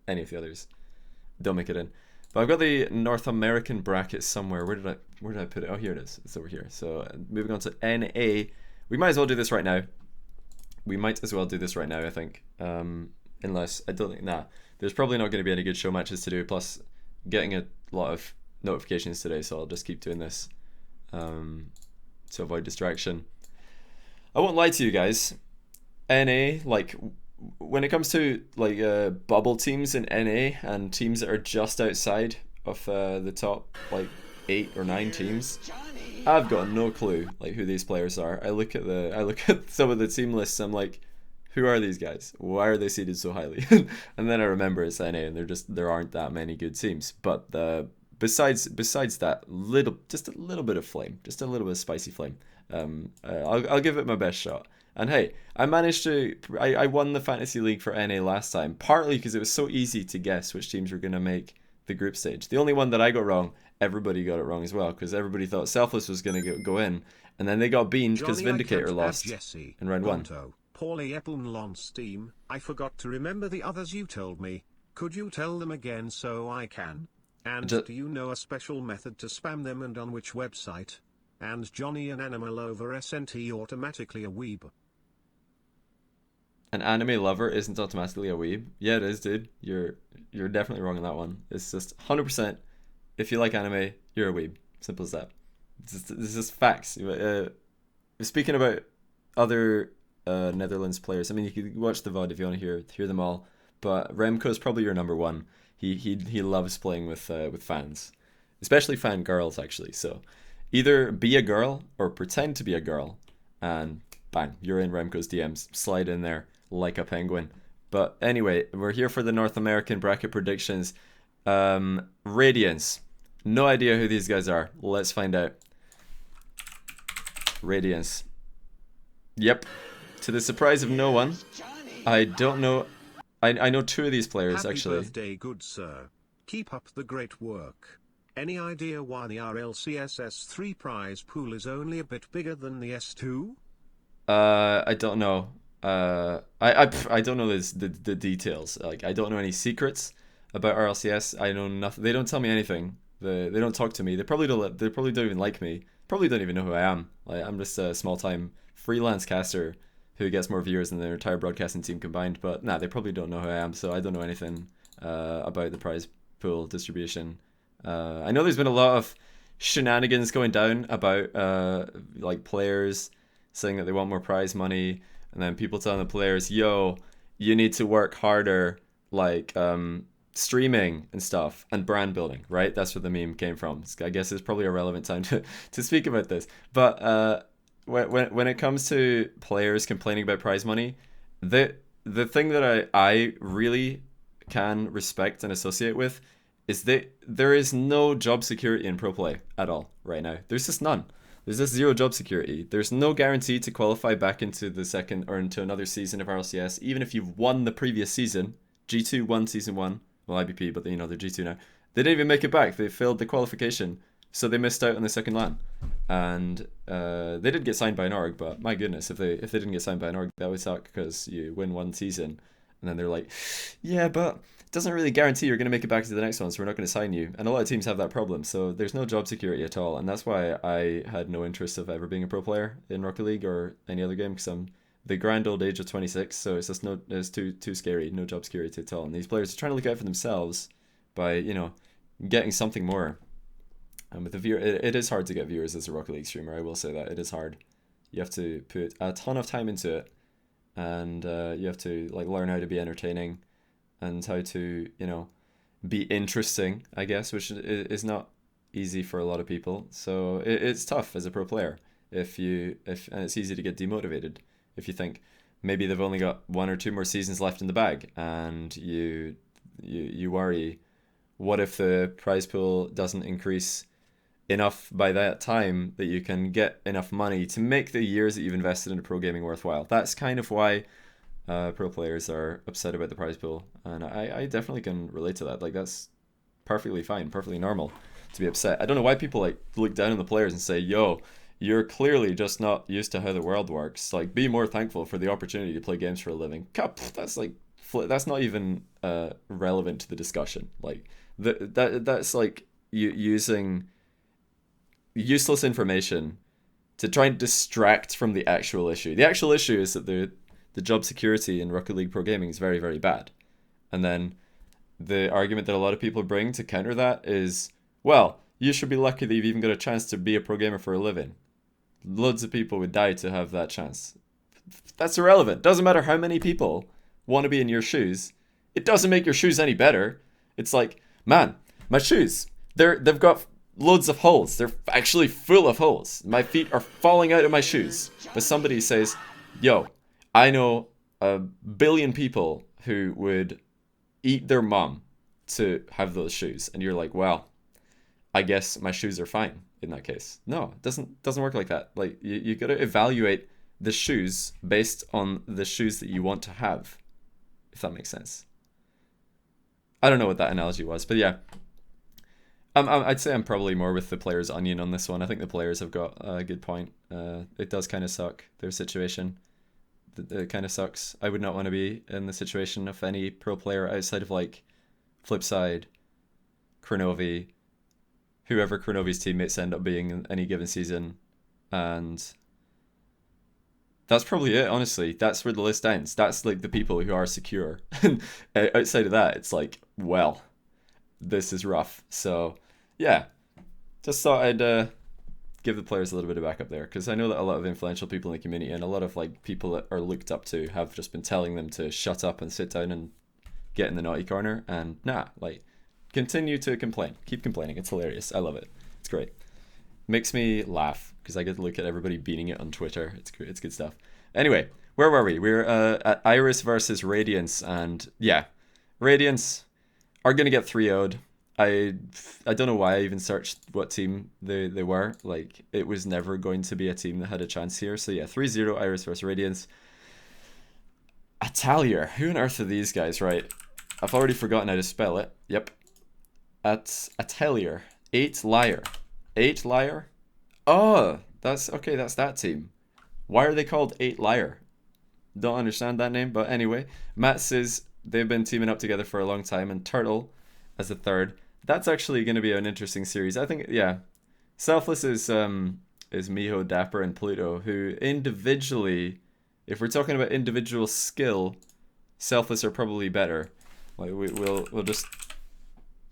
any of the others don't make it in. But I've got the North American bracket somewhere. Where did I put it? Oh, here it is. It's over here. So moving on to NA. We might as well do this right now. I think. Unless, I don't think, there's probably not going to be any good show matches to do, plus getting a lot of notifications today, so I'll just keep doing this to avoid distraction. I won't lie to you guys. NA, like, when it comes to like bubble teams in NA and teams that are just outside of the top like 8 or 9 teams, I've got no clue like who these players are. I look at some of the team lists. I'm like, who are these guys? Why are they seeded so highly? And then I remember it's NA, and there aren't that many good teams. But besides that, just a little bit of flame, just a little bit of spicy flame. I'll give it my best shot. And hey, I won the fantasy league for NA last time, partly because it was so easy to guess which teams were going to make the group stage. The only one that I got wrong, everybody got it wrong as well, because everybody thought Selfless was going to go in, and then they got beamed because Vindicator lost in round 1. Paulie Eppelmlon's team, I forgot to remember the others you told me. Could you tell them again so I can? And do you know a special method to spam them and on which website? And Johnny an animal over SNT automatically a weeb. An anime lover isn't automatically a weeb. Yeah, it is, dude. You're definitely wrong on that one. It's just 100%. If you like anime, you're a weeb. Simple as that. This is just facts. Speaking about other Netherlands players, I mean, you could watch the VOD if you want to hear them all. But Remco is probably your number one. He loves playing with fans, especially fan girls actually. So either be a girl or pretend to be a girl, and bang, you're in Remco's DMs. Slide in there like a penguin. But anyway, we're here for the North American bracket predictions. Radiance. No idea who these guys are. Let's find out. Radiance. Yep. To the surprise of no one, I don't know. I know 2 of these players actually. Happy birthday, good sir. Keep up the great work. Any idea why the RLCS S3 prize pool is only a bit bigger than the S2? I don't know. I don't know the details. Like, I don't know any secrets about RLCS. I know nothing. They don't tell me anything. They don't talk to me. They probably don't. They probably don't even like me. Probably don't even know who I am. Like, I'm just a small time freelance caster who gets more viewers than their entire broadcasting team combined. But they probably don't know who I am. So I don't know anything about the prize pool distribution. I know there's been a lot of shenanigans going down about like players saying that they want more prize money, and then people telling the players, yo, you need to work harder, like streaming and stuff and brand building, right? That's where the meme came from. I guess it's probably a relevant time to speak about this. But when it comes to players complaining about prize money, the thing that I really can respect and associate with is that there is no job security in pro play at all right now. There's just none. There's just zero job security. There's no guarantee to qualify back into the second or into another season of RLCS, even if you've won the previous season. G2 won season 1, well, IBP, but they're G2 now. They didn't even make it back. They failed the qualification, so they missed out on the second LAN. And they did get signed by an org, but my goodness, if they didn't get signed by an org, that would suck, because you win one season and then they're like, yeah, but it doesn't really guarantee you're going to make it back to the next one, so we're not going to sign you. And a lot of teams have that problem, so there's no job security at all. And that's why I had no interest of ever being a pro player in Rocket League or any other game, because I'm the grand old age of 26, so it's just it's too scary. No job security at all. And these players are trying to look out for themselves by, getting something more. And with the viewer, it is hard to get viewers as a Rocket League streamer. I will say that it is hard. You have to put a ton of time into it, and you have to learn how to be entertaining and how to be interesting, I guess, which is not easy for a lot of people. So it's tough as a pro player and it's easy to get demotivated if you think maybe they've only got 1 or 2 more seasons left in the bag, and you worry, what if the prize pool doesn't increase enough by that time that you can get enough money to make the years that you've invested into pro gaming worthwhile? That's kind of why pro players are upset about the prize pool, and I definitely can relate to that. That's perfectly fine, perfectly normal to be upset. I don't know why people look down on the players and say, yo, you're clearly just not used to how the world works. Be more thankful for the opportunity to play games for a living. Cup, that's that's not even relevant to the discussion. Like that's like you using useless information to try and distract from the actual issue. The actual issue is that the job security in Rocket League Pro Gaming is very, very bad. And then the argument that a lot of people bring to counter that is, well, you should be lucky that you've even got a chance to be a pro gamer for a living. Loads of people would die to have that chance. That's irrelevant. Doesn't matter how many people want to be in your shoes. It doesn't make your shoes any better. It's like, man, my shoes, they've got loads of holes. They're actually full of holes. My feet are falling out of my shoes. But somebody says, yo, I know a billion people who would eat their mom to have those shoes. And you're like, well, I guess my shoes are fine in that case. No, it doesn't work like that. Like you got to evaluate the shoes based on the shoes that you want to have, if that makes sense. I don't know what that analogy was, but yeah. I'd say I'm probably more with the players' onion on this one. I think the players have got a good point. It does kind of suck, their situation. It kind of sucks. I would not want to be in the situation of any pro player outside of like Flipside, Kronovi, whoever Kronovi's teammates end up being in any given season. And that's probably it, honestly. That's where the list ends. That's like the people who are secure. Outside of that, it's like, well, this is rough. So, yeah. Just thought I'd give the players a little bit of backup there, because I know that a lot of influential people in the community and a lot of like people that are looked up to have just been telling them to shut up and sit down and get in the naughty corner. And nah, like, continue to complain. Keep complaining. It's hilarious. I love it. It's great. Makes me laugh because I get to look at everybody beating it on Twitter. It's great. It's good stuff. Anyway, where were we? We're at Iris versus Radiance, and yeah, Radiance are gonna get 3-0'd. I don't know why I even searched what team they were. Like, it was never going to be a team that had a chance here. So yeah, 3-0 Iris versus Radiance. Atelier. Who on earth are these guys? Right. I've already forgotten how to spell it. Yep. Atelier. 8 Liar. 8 Liar? Oh, that's okay, that's that team. Why are they called 8 Liar? Don't understand that name, but anyway. Matt says they've been teaming up together for a long time, and Turtle as the third. That's actually going to be an interesting series. I think, yeah. Selfless is Miho, Dapper, and Pluto, who individually, if we're talking about individual skill, Selfless are probably better. Like we'll just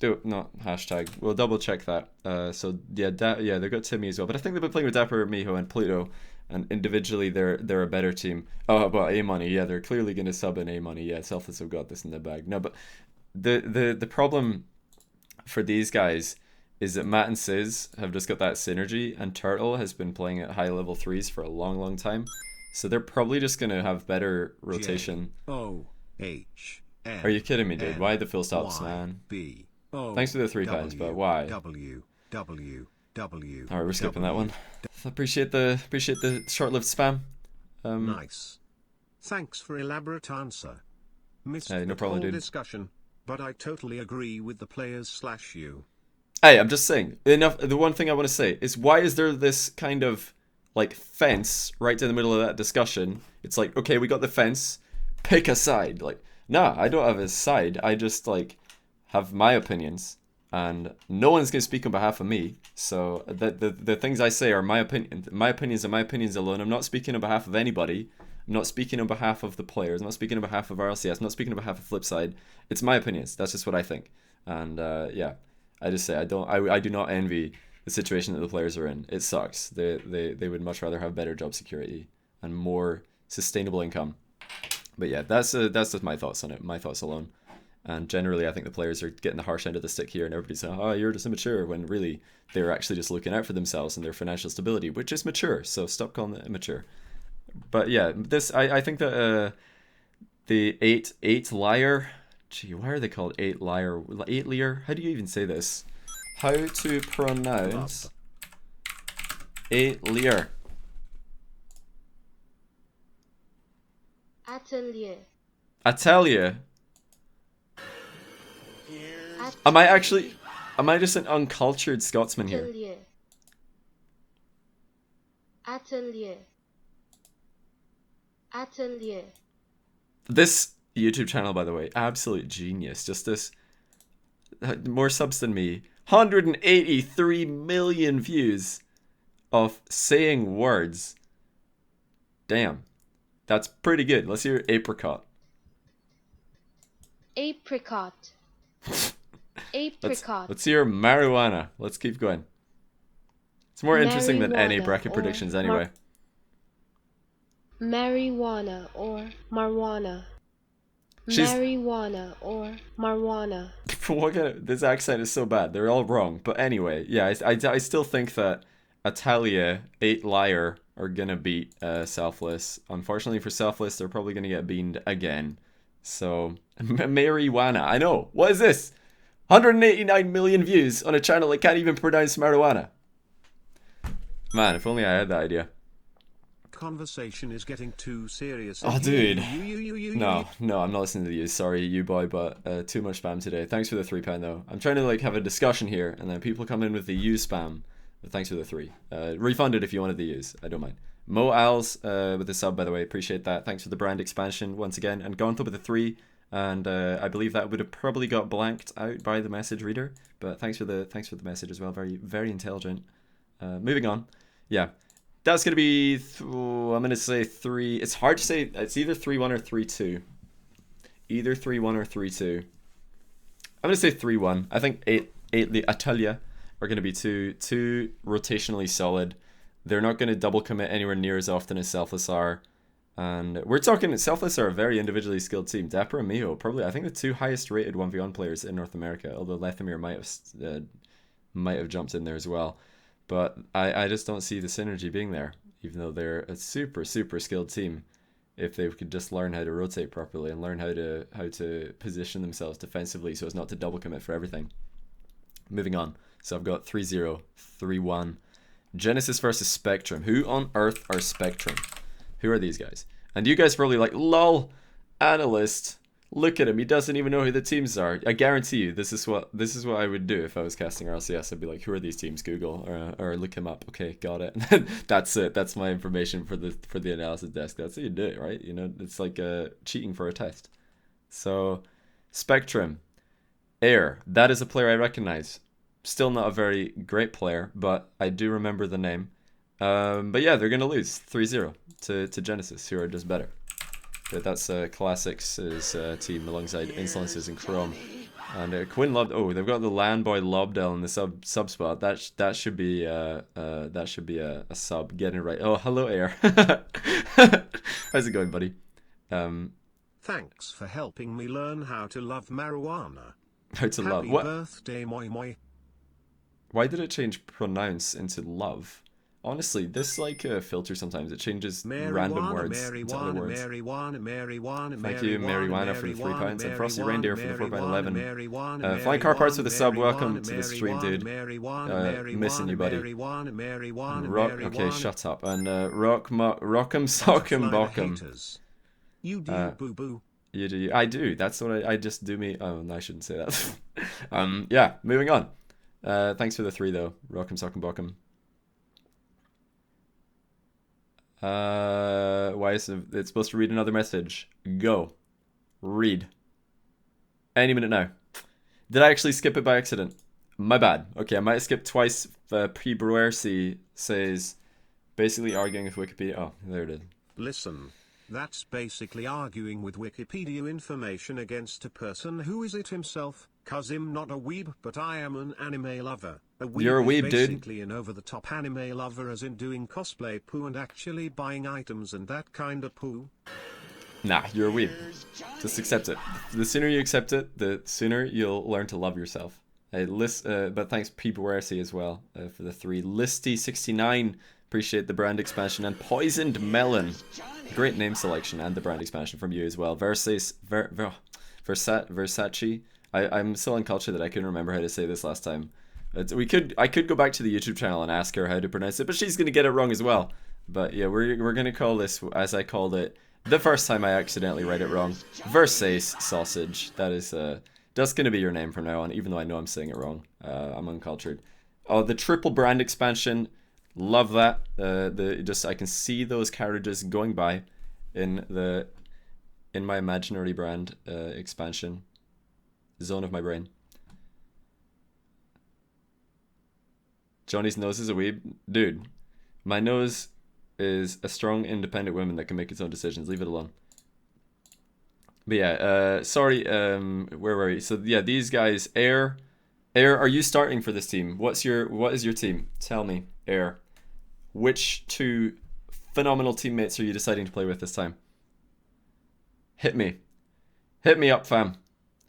do no hashtag. We'll double check that. So yeah, yeah, they've got Timmy as well, but I think they've been playing with Dapper, Miho, and Pluto, and individually they're a better team. Oh, well, A Money, yeah, they're clearly going to sub in A Money. Yeah, Selfless have got this in the bag. No, but the problem for these guys is that Matt and Sizz have just got that synergy, and Turtle has been playing at high level 3s for a long, long time. So they're probably just going to have better rotation. J-O-H-N Are you kidding me, dude? Why the full stops, man? Thanks for the 3 times, but why? Alright, we're skipping that one. Appreciate the short-lived spam. Nice. Thanks for elaborate answer. Missed hey, no the problem, whole dude. discussion, but I totally agree with the players/you. Hey, I'm just saying. Enough. The one thing I want to say is, why is there this kind of like fence right in the middle of that discussion? It's like, okay, we got the fence. Pick a side. Like, nah, I don't have a side. I just like have my opinions, and no one's gonna speak on behalf of me. So the things I say are my opinion. My opinions are my opinions alone. I'm not speaking on behalf of anybody. I'm not speaking on behalf of the players. I'm not speaking on behalf of RLCS. I'm not speaking on behalf of Flipside. It's my opinions. That's just what I think. And yeah, I just say I do not envy the situation that the players are in. It sucks. They would much rather have better job security and more sustainable income. But yeah, that's just my thoughts on it. My thoughts alone. And generally, I think the players are getting the harsh end of the stick here, and everybody's saying, "Oh, you're just immature," when really they're actually just looking out for themselves and their financial stability, which is mature. So stop calling it immature. But yeah, this I think that the eight liar. Gee, why are they called 8 liar? 8 liar? How do you even say this? How to pronounce 8 liar? Atelier. Atelier. Am I just an uncultured Scotsman here? Atelier. Atelier. Atelier. This YouTube channel, by the way, absolute genius. Just this, more subs than me. 183 million views of saying words. Damn. That's pretty good. Let's hear apricot. Apricot. Apricot. Let's hear marijuana. Let's keep going. It's more interesting than any Marijuana bracket or predictions anyway. Marijuana or marijuana. Marijuana or marijuana. What kind of, this accent is so bad. They're all wrong. But anyway, yeah, I still think that Atalia, 8 Liar are gonna beat Selfless. Unfortunately for Selfless, they're probably gonna get beamed again. So, marijuana. I know. What is this? 189 million views on a channel that can't even pronounce marijuana. Man, if only I had that idea. Conversation is getting too serious. Oh, dude. No, I'm not listening to you. Sorry, you boy, but too much spam today. Thanks for the £3 though. I'm trying to like have a discussion here, and then people come in with the U spam. But thanks for the 3. Refund it if you wanted the U's. I don't mind. Mo Als with the sub, by the way. Appreciate that. Thanks for the brand expansion once again. And Gonthal with the 3. And I believe that would have probably got blanked out by the message reader. But thanks for the message as well. Very, very intelligent. Moving on. Yeah. That's going to be, I'm going to say 3. It's hard to say. It's either 3-1 or 3-2. Either 3-1 or 3-2. I'm going to say 3-1. I think 8 the Atalia are going to be too rotationally solid. They're not going to double commit anywhere near as often as Selfless are. And we're talking, Selfless are a very individually skilled team. Dapper and Miho, probably, I think the 2 highest rated 1v1 players in North America, although Lethamir might have jumped in there as well. But I just don't see the synergy being there, even though they're a super, super skilled team. If they could just learn how to rotate properly and learn how to position themselves defensively so as not to double commit for everything. Moving on. So I've got 3-0, 3-1. Genesis versus Spectrum. Who on earth are Spectrum? Who are these guys? And you guys are probably like, lol, analyst. Look at him. He doesn't even know who the teams are. I guarantee you, this is what I would do if I was casting RLCS. I'd be like, who are these teams? Google or look him up. Okay, got it. That's it. That's my information for the analysis desk. That's how you do it, right? You know, it's like cheating for a test. So, Spectrum, Air. That is a player I recognize. Still not a very great player, but I do remember the name. But yeah, they're gonna lose 3-0 to Genesis, who are just better. But that's Classics' team alongside Insolences and Chrome. And Quinn Lob. Oh, they've got the Landboy Lobdell in the sub spot. That should be a sub. Getting it right. Oh, hello Air. How's it going, buddy? Thanks for helping me learn how to love marijuana. How to love. Happy What? birthday, moi moi. Why did it change pronounce into love? Honestly, this like filter sometimes it changes random words into other words. Thank you, Marijuana, for the £3 and Frosty Reindeer for the £4.11. Flying Car Parts with the sub. Welcome to the stream, dude. Missing you, buddy. Rock. Okay, shut up. And Rock'em Sock'em Bock'em. You do, boo boo. You do. I do. That's what I just do. Me. Oh, no, I shouldn't say that. Yeah. Moving on. Thanks for the 3 though. Rock'em Sock'em Bock'em. Why is it's supposed to read another message? Go. Read. Any minute now. Did I actually skip it by accident? My bad. Okay, I might have skipped twice. P. Bruersi says, basically arguing with Wikipedia. Oh, there it is. Listen. That's basically arguing with Wikipedia information against a person who is it himself, 'cause I'm not a weeb, but I am an anime lover. A weeb You're a weeb, is dude. basically an over-the-top anime lover as in doing cosplay poo and actually buying items and that kind of poo. Nah, you're a weeb. Just accept it. The sooner you accept it, the sooner you'll learn to love yourself. But thanks P. Bruersi as well for the 3. Listy69, appreciate the brand expansion. And Poisoned Melon, great name selection and the brand expansion from you as well. Versace, I'm so uncultured that I couldn't remember how to say this last time. I could go back to the YouTube channel and ask her how to pronounce it, but she's gonna get it wrong as well. But yeah, we're gonna call this, as I called it the first time I accidentally read it wrong, Versace Sausage. That is that's gonna be your name from now on, even though I know I'm saying it wrong. I'm uncultured. Oh, the triple brand expansion, love that. I can see those carriages going by in the in my imaginary brand expansion zone of my brain. Johnny's nose is a weeb. Dude, my nose is a strong, independent woman that can make its own decisions. Leave it alone. But yeah, sorry, where were we? So yeah, these guys, Air, are you starting for this team? What is your team? Tell me, Air. Which two phenomenal teammates are you deciding to play with this time? Hit me. Hit me up, fam.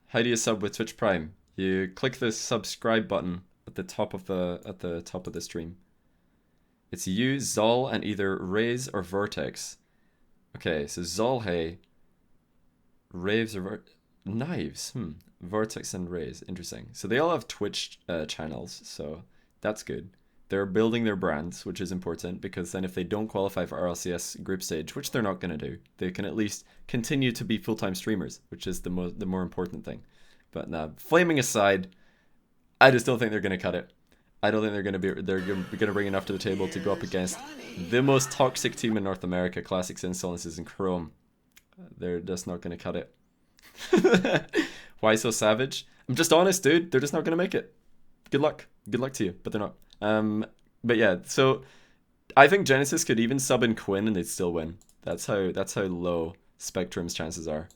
How do you sub with Twitch Prime? You click the subscribe button at the top of the stream. It's you, Zol, and either Raze or Vertex. Okay, so Zolhe, Raves or Knives. Vertex and Raze. Interesting. So they all have Twitch channels, so that's good. They're building their brands, which is important, because then if they don't qualify for RLCS group stage, which they're not going to do, they can at least continue to be full-time streamers, which is the more important thing. But nah, flaming aside, I just don't think they're going to cut it. I don't think they're going to bring enough to the table to go up against the most toxic team in North America, Classics, Insolences, and Chrome. They're just not going to cut it. Why so savage? I'm just honest, dude. They're just not going to make it. Good luck. Good luck to you, but they're not. But yeah, so I think Genesis could even sub in Quinn and they'd still win. That's how low Spectrum's chances are.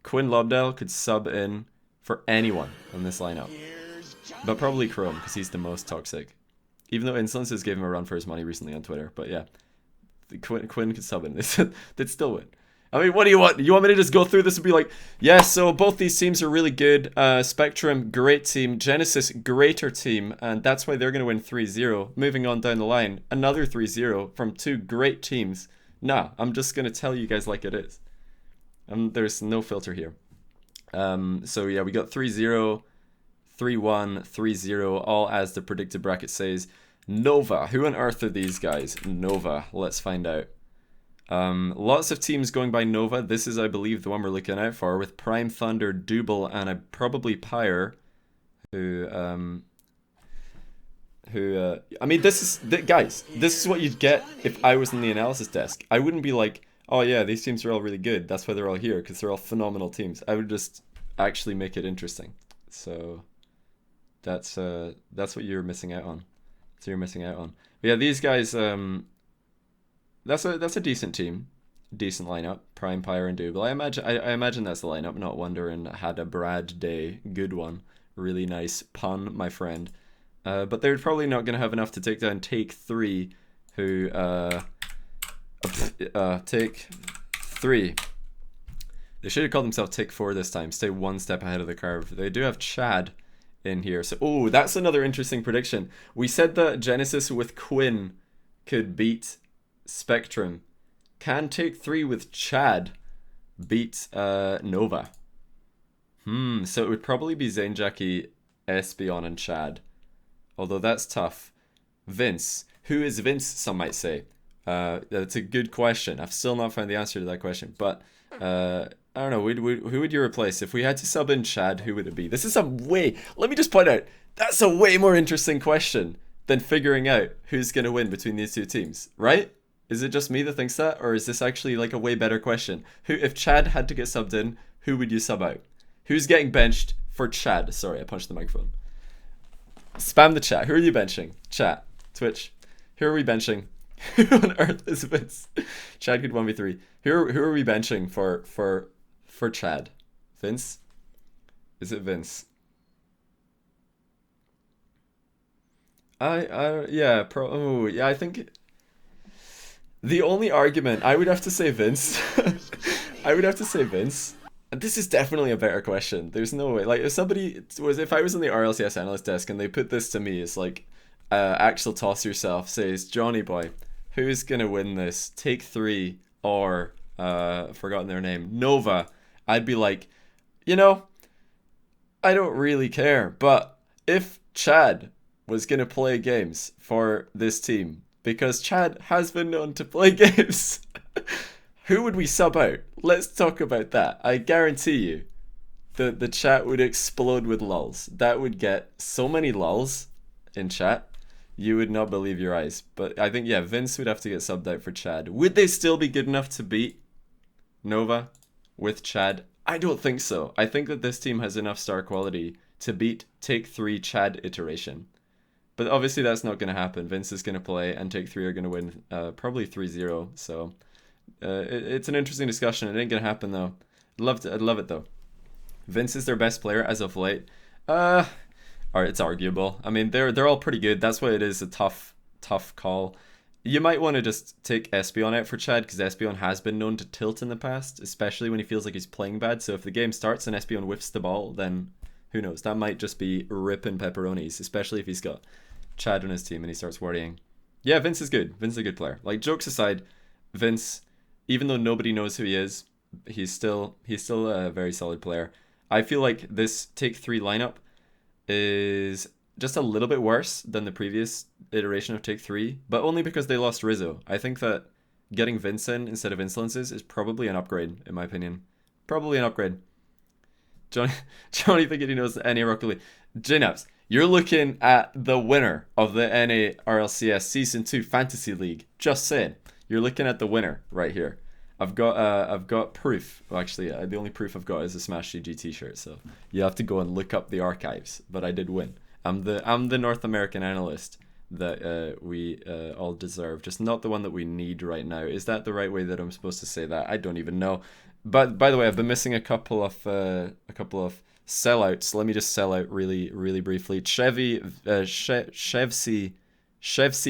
Quinn Lobdell could sub in for anyone in this lineup, but probably Chrome because he's the most toxic. Even though Insolences gave him a run for his money recently on Twitter, but yeah, Quinn could sub in. They'd still win. I mean, what do you want? You want me to just go through this and be like, yes, so both these teams are really good. Spectrum, great team. Genesis, greater team. And that's why they're going to win 3-0. Moving on down the line, another 3-0 from two great teams. Nah, I'm just going to tell you guys like it is. There's no filter here. So yeah, we got 3-0, 3-1, 3-0, all as the predicted bracket says. Nova. Who on earth are these guys? Nova. Let's find out. Lots of teams going by Nova. This is, I believe, the one we're looking out for, with Prime Thunder, Double, and probably Pyre, who I mean, guys, this is what you'd get if I was in the analysis desk. I wouldn't be like, oh yeah, these teams are all really good, that's why they're all here, because they're all phenomenal teams. I would just actually make it interesting. So that's what you're missing out on. But yeah, these guys, that's a decent team, decent lineup. Prime, Pyre, and Double. I imagine that's the lineup. Not Wonder and had a Brad day, good one, really nice pun, my friend. But they're probably not going to have enough to take down Take 3, who Take 3. They should have called themselves Take 4 this time. Stay one step ahead of the curve. They do have Chad in here. So, oh, that's another interesting prediction. We said that Genesis with Quinn could beat Spectrum. Can Take 3 with Chad beat Nova? So it would probably be Zane, Jackie, Espeon, and Chad. Although that's tough. Vince. Who is Vince, some might say? That's a good question. I've still not found the answer to that question. But I don't know. Who would you replace? If we had to sub in Chad, who would it be? This is let me just point out, that's a way more interesting question than figuring out who's going to win between these two teams, right? Is it just me that thinks that, or is this actually like a way better question? If Chad had to get subbed in, who would you sub out? Who's getting benched for Chad? Sorry, I punched the microphone. Spam the chat. Who are you benching? Chat. Twitch. Who are we benching? Who on earth is Vince? Chad could 1v3. Who are we benching for Chad? Vince? Is it Vince? I think the only argument, I would have to say Vince. I would have to say Vince. And this is definitely a better question. There's no way. Like, if I was on the RLCS analyst desk and they put this to me, it's like, Axel Toss Yourself says, Johnny boy, who's gonna win this? Take 3 or, forgotten their name, Nova. I'd be like, I don't really care. But if Chad was gonna play games for this team, because Chad has been known to play games, who would we sub out? Let's talk about that. I guarantee you the chat would explode with lulls. That would get so many lulls in chat, you would not believe your eyes. But I think, yeah, Vince would have to get subbed out for Chad. Would they still be good enough to beat Nova? with Chad? I don't think so. I think that this team has enough star quality to beat Take 3 Chad iteration. But obviously that's not going to happen. Vince is going to play, and Take 3 are going to win probably 3-0. So it's an interesting discussion. It ain't going to happen, though. I'd love it, though. Vince is their best player as of late. Or it's arguable. I mean, they're all pretty good. That's why it is a tough call. You might want to just take Espeon out for Chad, because Espeon has been known to tilt in the past, especially when he feels like he's playing bad. So if the game starts and Espeon whiffs the ball, then who knows? That might just be ripping pepperonis, especially if he's got Chad on his team and he starts worrying. Yeah, Vince is good. Vince is a good player. Like, jokes aside, Vince, even though nobody knows who he is, he's still a very solid player. I feel like this Take 3 lineup is just a little bit worse than the previous iteration of Take 3, but only because they lost Rizzo. I think that getting Vince in instead of Insolences is probably an upgrade, in my opinion. Probably an upgrade. Johnny thinking he knows the NA Rocket League. JNabs, you're looking at the winner of the NA RLCS Season 2 Fantasy League. Just saying. You're looking at the winner right here. I've got proof. Well, actually, the only proof I've got is a Smash GG t-shirt, so you have to go and look up the archives. But I did win. I'm the North American analyst that we all deserve, just not the one that we need right now. Is that the right way that I'm supposed to say that? I don't even know. But by the way, I've been missing a couple of sellouts. Let me just sell out really briefly. Chevcy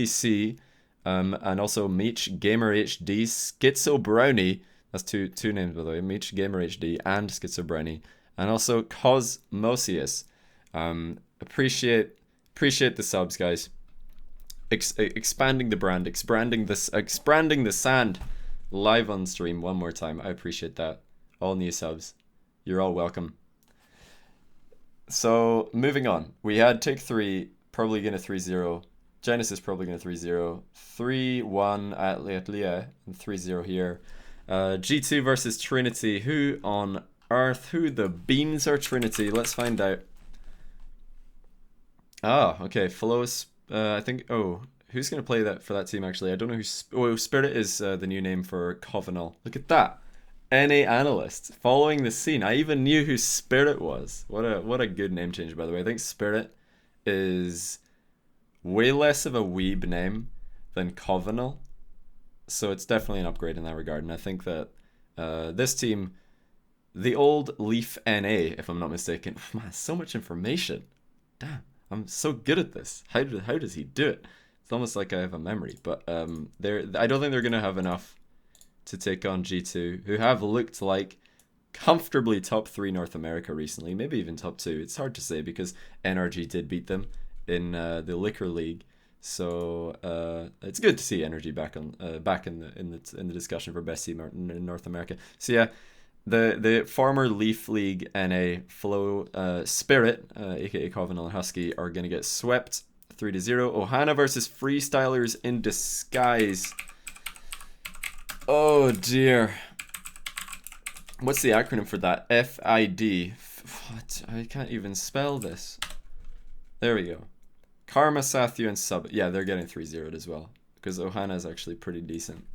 C, and also Meech Gamer HD, Schizo Brownie. That's two names, by the way. Meech Gamer HD and Schizo Brownie, and also Cosmosius. Appreciate the subs, guys. Expanding the brand, expanding the sand live on stream one more time. I appreciate that. All new subs, you're all welcome. So moving on, we had Take 3 probably gonna 3-0. Genesis probably gonna 3-0. 3-1 at Leah and 3-0 here. G2 versus Trinity. Who on earth? Who the beans are Trinity? Let's find out. Ah, okay. Flows. I think. Oh, who's gonna play that for that team? Actually, I don't know who. Oh, Spirit is the new name for Covenal. Look at that. NA analyst following the scene. I even knew who Spirit was. What a good name change, by the way. I think Spirit is way less of a weeb name than Covenal, so it's definitely an upgrade in that regard. And I think that this team, the old Leaf NA, if I'm not mistaken. Man, so much information. Damn. I'm so good at this. How does he do it? It's almost like I have a memory. But I don't think they're gonna have enough to take on G2, who have looked like comfortably top 3 North America recently, maybe even top 2. It's hard to say because NRG did beat them in the Liquor League. So it's good to see NRG back in the discussion for best team in North America. So yeah. The former Leaf League NA Flow Spirit, aka Covenal and Husky, are going to get swept 3-0. Ohana versus Freestylers in Disguise. Oh dear. What's the acronym for that? FID. What? I can't even spell this. There we go. Karma, Sathu, and Sub. Yeah, they're getting 3-0'd as well. Because Ohana is actually pretty decent.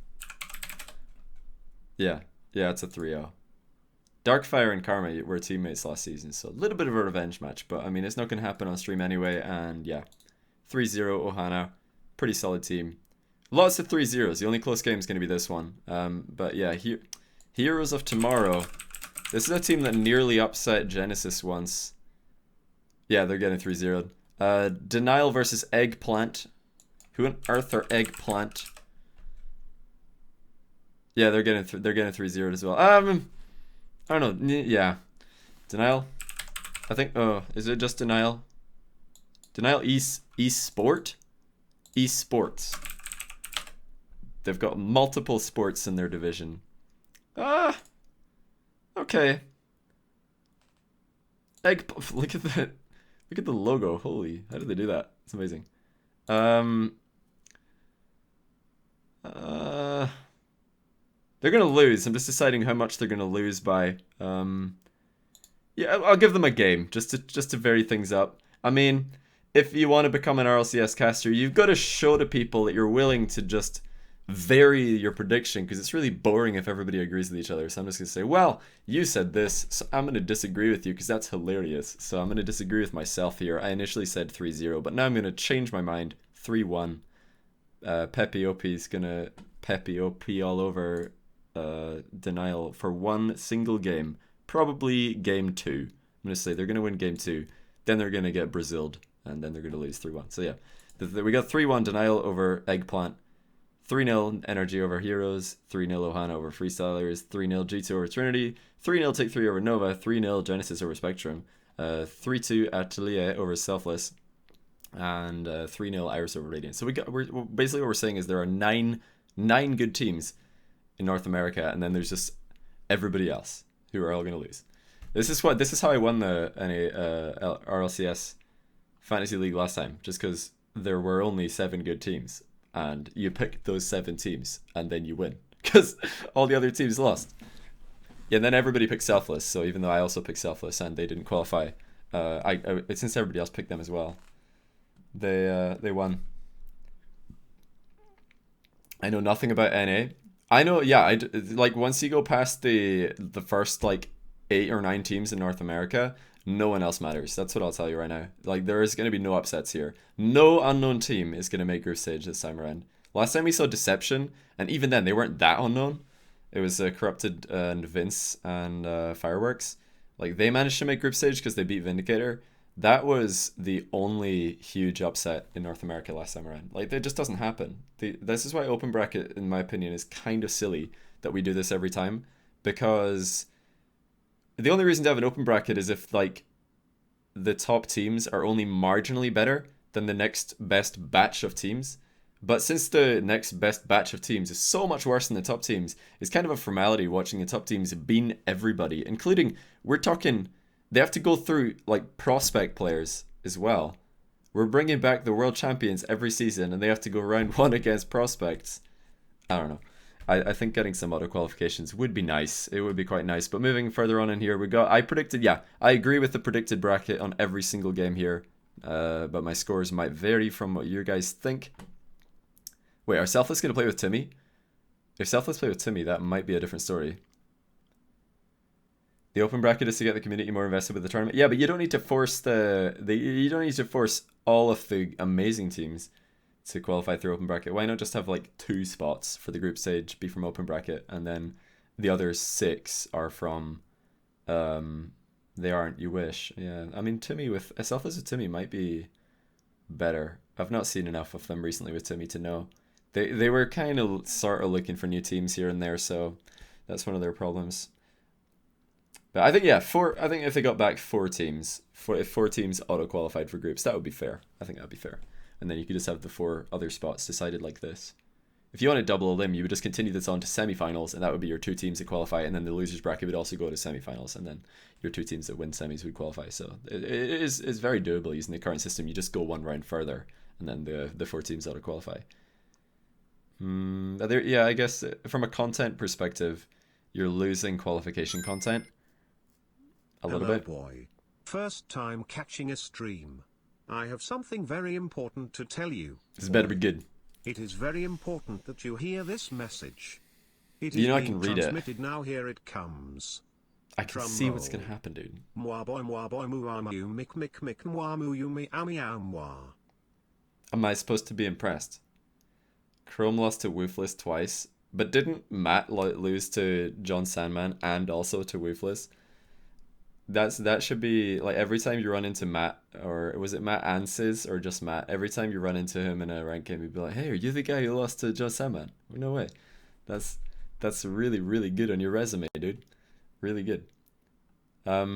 Yeah, it's a 3-0. Darkfire and Karma were teammates last season, so a little bit of a revenge match, but I mean, it's not going to happen on stream anyway, and yeah. 3-0 Ohana, pretty solid team. Lots of 3-0s, the only close game is going to be this one. But yeah, Heroes of Tomorrow. This is a team that nearly upset Genesis once. Yeah, they're getting 3-0'd. Denial versus Eggplant. Who on earth are Eggplant? Yeah, they're getting 3-0'd as well. I don't know. Yeah. Denial. I think. Oh, is it just Denial? Denial Esport? Esports. They've got multiple sports in their division. Okay. Look at that. Look at the logo. Holy, how did they do that? It's amazing. They're gonna lose. I'm just deciding how much they're gonna lose by. Yeah, I'll give them a game just to vary things up. I mean, if you want to become an RLCS caster, you've got to show to people that you're willing to just vary your prediction because it's really boring if everybody agrees with each other. So I'm just going to say, well, you said this, so I'm going to disagree with you because that's hilarious. So I'm going to disagree with myself here. I initially said 3-0, but now I'm going to change my mind. 3-1. Pepe OP's going to Pepe OP all over Denial for one single game. Probably game 2. I'm going to say they're going to win game 2. Then they're going to get Braziled. And then they're going to lose 3-1. So yeah, we got 3-1 Denial over Eggplant. 3-0 Energy over Heroes, 3-0 Ohana over Freestylers, 3-0 G2 over Trinity, 3-0 Take 3 over Nova, 3-0 Genesis over Spectrum, 3-2 Atelier over Selfless, and 3-0 Iris over Radiant. So we're basically what we're saying is there are nine good teams in North America, and then there's just everybody else who are all going to lose. This is how I won the RLCS Fantasy League last time, just because there were only 7 good teams. And you pick those 7 teams, and then you win. Because all the other teams lost. Yeah, and then everybody picked Selfless, so even though I also picked Selfless and they didn't qualify, since everybody else picked them as well, they won. I know nothing about NA. I know, yeah, like once you go past the first like 8 or 9 teams in North America, no one else matters. That's what I'll tell you right now. Like, there is going to be no upsets here. No unknown team is going to make group stage this time around. Last time we saw Deception, and even then, they weren't that unknown. It was Corrupted and Vince and Fireworks. Like, they managed to make group stage because they beat Vindicator. That was the only huge upset in North America last time around. Like, it just doesn't happen. This is why Open Bracket, in my opinion, is kind of silly that we do this every time. Because the only reason to have an open bracket is if like the top teams are only marginally better than the next best batch of teams. But since the next best batch of teams is so much worse than the top teams, it's kind of a formality watching the top teams bean everybody, including, we're talking, they have to go through like prospect players as well. We're bringing back the world champions every season and they have to go round 1 against prospects. I don't know. I think getting some auto qualifications would be nice. It would be quite nice. But moving further on in here, I agree with the predicted bracket on every single game here. But my scores might vary from what you guys think. Wait, are Selfless going to play with Timmy? If Selfless play with Timmy, that might be a different story. The open bracket is to get the community more invested with the tournament. Yeah, but you don't need to force you don't need to force all of the amazing teams to qualify through open bracket. Why not just have like 2 spots for the group stage be from open bracket, and then the other 6 are from they aren't, you wish. Yeah, I mean, Timmy with Selfless with Timmy might be better. I've not seen enough of them recently with Timmy to know. They were kind of sort of looking for new teams here and there, so that's one of their problems. But I think, yeah, I think if they got back 4 teams, if 4 teams auto qualified for groups, that would be fair. I think that would be fair. And then you could just have the 4 other spots decided like this. If you want to double a limb, you would just continue this on to semifinals, and that would be your 2 teams that qualify, and then the losers bracket would also go to semifinals, and then your 2 teams that win semis would qualify. So it's very doable using the current system. You just go 1 round further, and then the 4 teams auto qualify. Yeah, I guess from a content perspective, you're losing qualification content a little bit. Boy. First time catching a stream. I have something very important to tell you. This better be good. It is very important that you hear this message. It You is know I being can read it. transmitted now. Here it comes. I can Drum see what's roll. going to happen, dude. Mwa boy mu ama you mick mwa mu you mi ami mwa. Am I supposed to be impressed? Chrome lost to Woofless twice, but didn't Matt lose to John Sandman and also to Woofless? That should be like every time you run into Matt, or was it Matt and Sis, or just Matt? Every time you run into him in a ranked game, you'd be like, "Hey, are you the guy who lost to John Sandman?" No way. That's really, really good on your resume, dude. Really good. But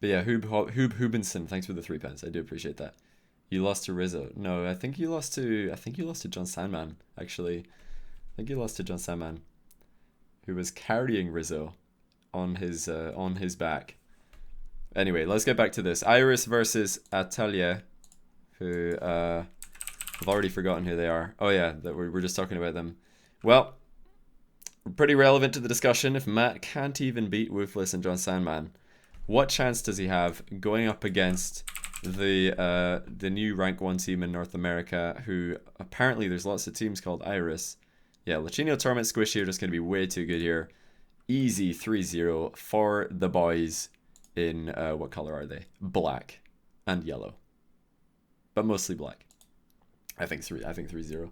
yeah, Hubinson, thanks for the 3 pence. I do appreciate that. You lost to Rizzo. No, I think you lost to John Sandman, actually. I think you lost to John Sandman, who was carrying Rizzo on his back. Anyway, let's get back to this. Iris versus Atelier, who I've already forgotten who they are. Oh yeah, that we're just talking about them. Well, pretty relevant to the discussion. If Matt can't even beat Woofless and John Sandman, what chance does he have going up against the new rank 1 team in North America, who apparently there's lots of teams called Iris, Yeah, Lachinio Torment Squishy are just going to be way too good here. Easy 3-0 for the boys in, what color are they? Black and yellow. But mostly black. I think 3-0.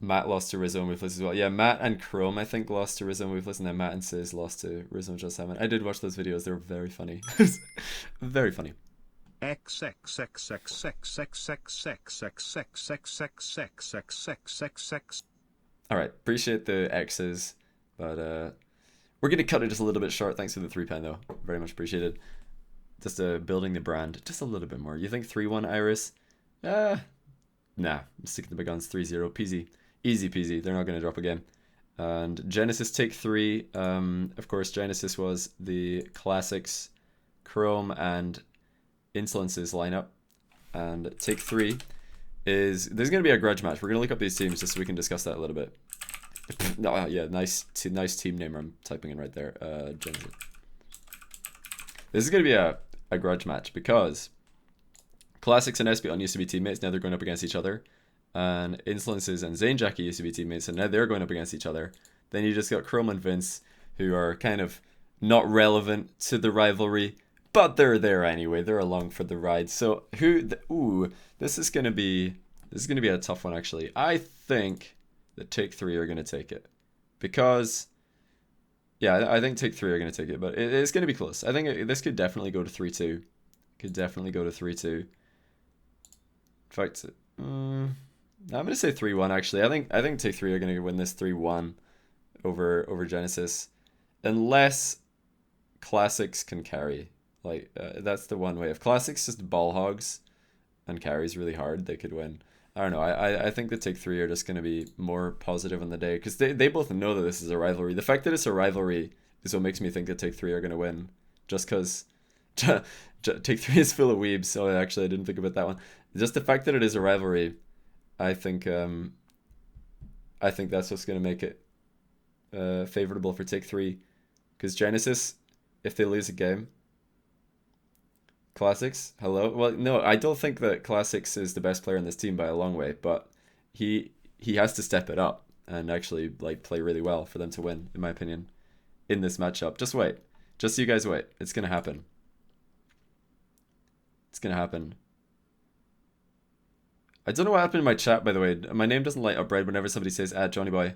Matt lost to Rizzo and Ruthless as well. Yeah, Matt and Chrome, I think, lost to Rizzo and Ruthless, and then Matt and Sis lost to Rizzo and Just Salmon. I did watch those videos. They were very funny. Very funny. Alright, appreciate the X's, but we're gonna cut it just a little bit short. Thanks for the 3 pen though. Very much appreciated. Just building the brand just a little bit more. You think 3-1 Iris? Nah. I'm sticking to my guns. 3-0. Peasy. Easy peasy. They're not gonna drop again. And Genesis take 3. Of course, Genesis was the Classics, Chrome, and Insolence's lineup. And take 3 is... There's going to be a grudge match. We're going to look up these teams just so we can discuss that a little bit. No, yeah, nice team name I'm typing in right there. Genesis. This is going to be a grudge match because Classics and Espeon used to be teammates. Now they're going up against each other. And Insolences and Zane Jackie used to be teammates, and now they're going up against each other. Then you just got Chrome and Vince, who are kind of not relevant to the rivalry, but they're there anyway. They're along for the ride. So this is gonna be a tough one actually. I think that Take 3 are gonna take it because, yeah, I think Take 3 are gonna take it, but it's gonna be close. I think this could definitely go to 3-2. Could definitely go to 3-2. In fact, I'm gonna say 3-1 actually. I think Take 3 are gonna win this 3-1 over Genesis, unless Classics can carry. Like that's the one way. If Classics just ball hogs and carries really hard, they could win. I don't know. I think the Take 3 are just gonna be more positive on the day because they both know that this is a rivalry. The fact that it's a rivalry is what makes me think that Take 3 are gonna win. Just because Take 3 is full of weebs. So actually, I didn't think about that one. Just the fact that it is a rivalry, I think that's what's gonna make it favorable for Take 3. Because Genesis, if they lose a game, Classics, hello. Well, no, I don't think that Classics is the best player in this team by a long way, but he has to step it up and actually like play really well for them to win, in my opinion, in this matchup. Just wait. Just you guys wait. It's gonna happen. It's gonna happen. I don't know what happened in my chat, by the way. My name doesn't light up red whenever somebody says Johnny Boy.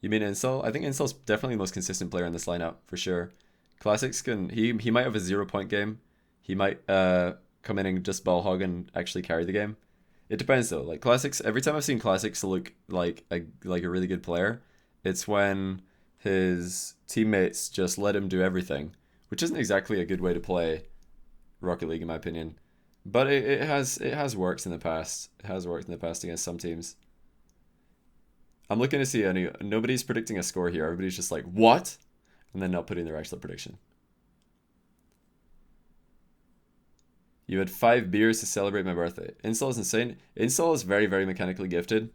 You mean Insol? I think Insol's definitely the most consistent player in this lineup, for sure. Classics can... He might have a 0-point game. He might come in and just ball hog and actually carry the game. It depends, though. Like, Classics... Every time I've seen Classics look like a really good player, it's when his teammates just let him do everything, which isn't exactly a good way to play Rocket League, in my opinion. But it has worked in the past. It has worked in the past against some teams. I'm looking to see nobody's predicting a score here. Everybody's just like, what? And then not putting their actual prediction. You had 5 beers to celebrate my birthday. Insol is insane. Insol is very, very mechanically gifted.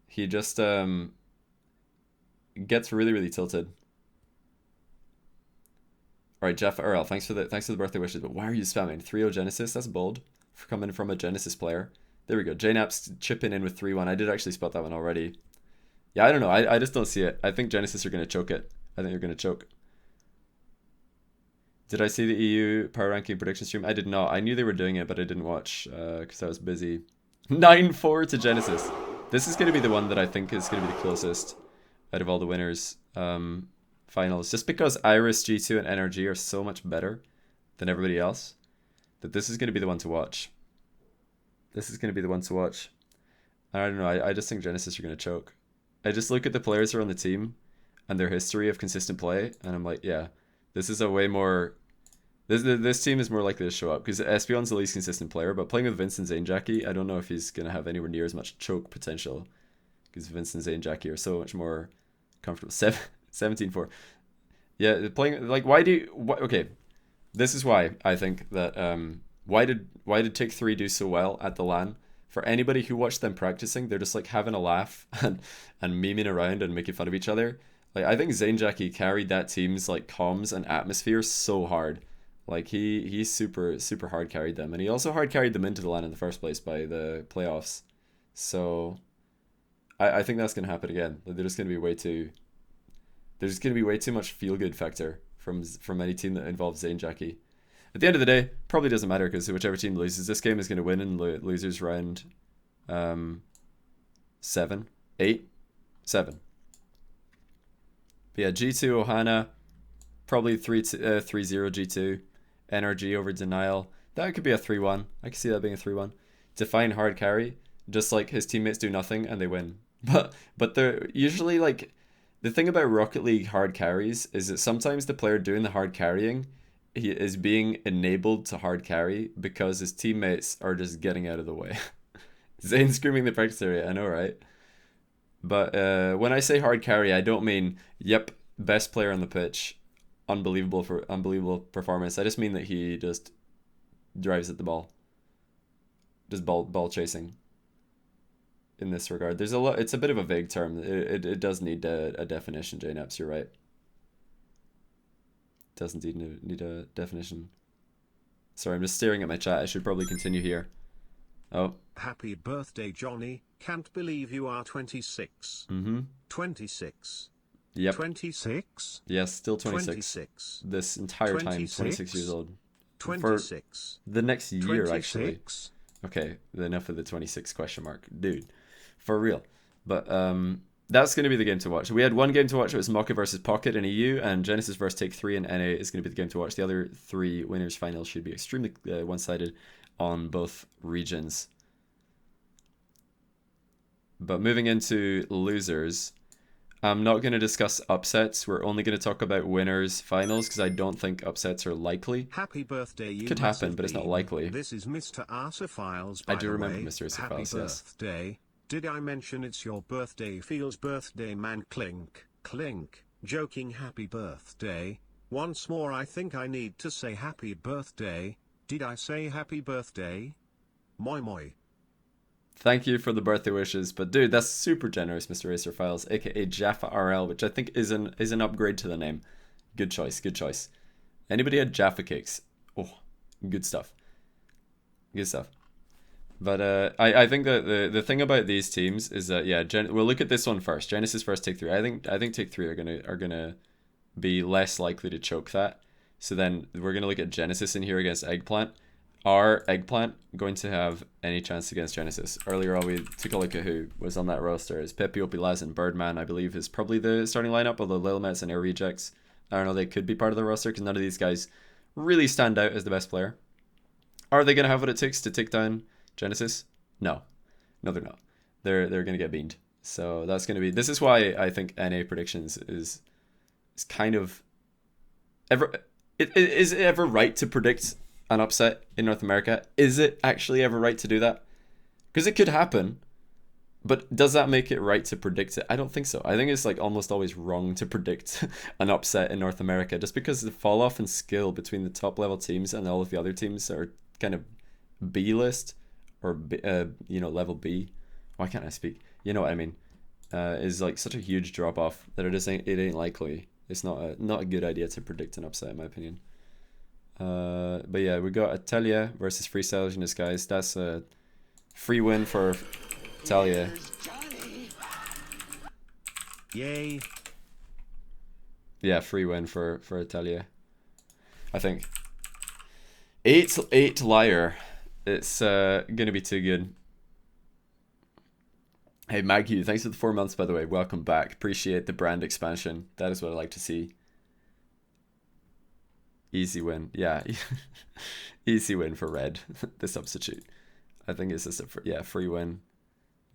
He just gets really, really tilted. Alright, Jeff RL, thanks for the birthday wishes, but why are you spamming? 3-0 Genesis? That's bold for coming from a Genesis player. There we go. JNap's chipping in with 3-1. I did actually spot that one already. Yeah, I don't know. I just don't see it. I think Genesis are going to choke it. I think they're going to choke. Did I see the EU power ranking prediction stream? I did not. I knew they were doing it, but I didn't watch because I was busy. 9-4 to Genesis. This is going to be the one that I think is going to be the closest out of all the winners finals. Just because Iris, G2, and NRG are so much better than everybody else, that this is going to be the one to watch. This is going to be the one to watch. I don't know. I just think Genesis are going to choke. I just look at the players who are on the team and their history of consistent play, and I'm like, yeah, this is a way more... This team is more likely to show up, because Espeon's the least consistent player, but playing with Vince and Zane Jackie, I don't know if he's going to have anywhere near as much choke potential, because Vince and Zane Jackie are so much more comfortable. 17-4. Yeah, playing... Like, why do you... Okay, this is why I think that... Why did Take 3 do so well at the LAN? For anybody who watched them practicing, they're just like having a laugh and memeing around and making fun of each other. Like, I think Zane Jackie carried that team's like comms and atmosphere so hard. Like he super hard carried them, and he also hard carried them into the LAN in the first place by the playoffs. So I think that's gonna happen again. Like, they're just gonna be way too. There's just gonna be way too much feel good factor from any team that involves Zane Jackie. At the end of the day, probably doesn't matter because whichever team loses this game is going to win in losers round 7, 8, 7. But yeah, G2 Ohana, probably 3-0 G2. NRG over Denial. That could be a 3-1. I can see that being a 3-1. Define hard carry, just like his teammates do nothing and they win. But they're usually like, the thing about Rocket League hard carries is that sometimes the player doing the hard carrying, he is being enabled to hard carry because his teammates are just getting out of the way. Zane screaming the practice area, I know, right? But when I say hard carry, I don't mean, yep, best player on the pitch, unbelievable performance. I just mean that he just drives at the ball, just ball chasing. In this regard, there's a lot. It's a bit of a vague term. It does need a definition. JNaps, you're right. It does indeed need a definition. Sorry, I'm just staring at my chat. I should probably continue here. Oh. Happy birthday, Johnny. Can't believe you are 26. 26. Yep. 26? Yes, still 26. 26. This entire 26? Time, 26 years old. 26. For the next year, 26? Actually. Okay, enough of the 26 question mark. Dude, for real. But that's going to be the game to watch. We had one game to watch. It was Mocka versus Pocket in EU, and Genesis versus Take 3 in NA is going to be the game to watch. The other 3 winners finals should be extremely one-sided on both regions. But moving into losers, I'm not going to discuss upsets. We're only going to talk about winners finals because I don't think upsets are likely. Happy birthday, you could happen, but it's not likely. This is Mr. Arsophiles. I do remember Mr. Arsophiles, yes. Happy birthday. Did I mention it's your birthday? Feels birthday, man. Clink, clink. Joking. Happy birthday. Once more, I think I need to say happy birthday. Did I say happy birthday? Moi moi. Thank you for the birthday wishes, but dude, that's super generous, Mr. Racer Files, aka Jaffa RL, which I think is an upgrade to the name. Good choice, good choice. Anybody had Jaffa cakes? Oh, good stuff. Good stuff. But I think that the thing about these teams is that we'll look at this one first. Genesis versus Take 3. I think Take 3 are gonna be less likely to choke that. So then we're gonna look at Genesis in here against Eggplant. Are Eggplant going to have any chance against Genesis? Earlier on, we took a look at who was on that roster. Is Pepe, Opilaz, and Birdman, I believe, is probably the starting lineup, although Lil Mets and Air Rejects, I don't know, they could be part of the roster because none of these guys really stand out as the best player. Are they going to have what it takes to take down Genesis? No. No, they're not. They're going to get beamed. So that's going to be... This is why I think NA predictions is kind of... Is it ever right to predict an upset in North America? Is it actually ever right to do that? Because it could happen, but does that make it right to predict it? I don't think so. I think it's like almost always wrong to predict an upset in North America, just because the fall off in skill between the top level teams and all of the other teams are kind of B list or level B. Why can't I speak? You know what I mean? Is like such a huge drop off that it ain't likely. It's not a good idea to predict an upset in my opinion. But yeah, we got Atelier versus Freestylers in Disguise. That's a free win for Atelier. Yay. Yeah, free win for Atelier. I think. 8 Liar. It's gonna be too good. Hey Maggie, thanks for the 4 months by the way. Welcome back. Appreciate the brand expansion. That is what I like to see. Easy win. Yeah. Easy win for Red, the substitute. I think it's just a free win.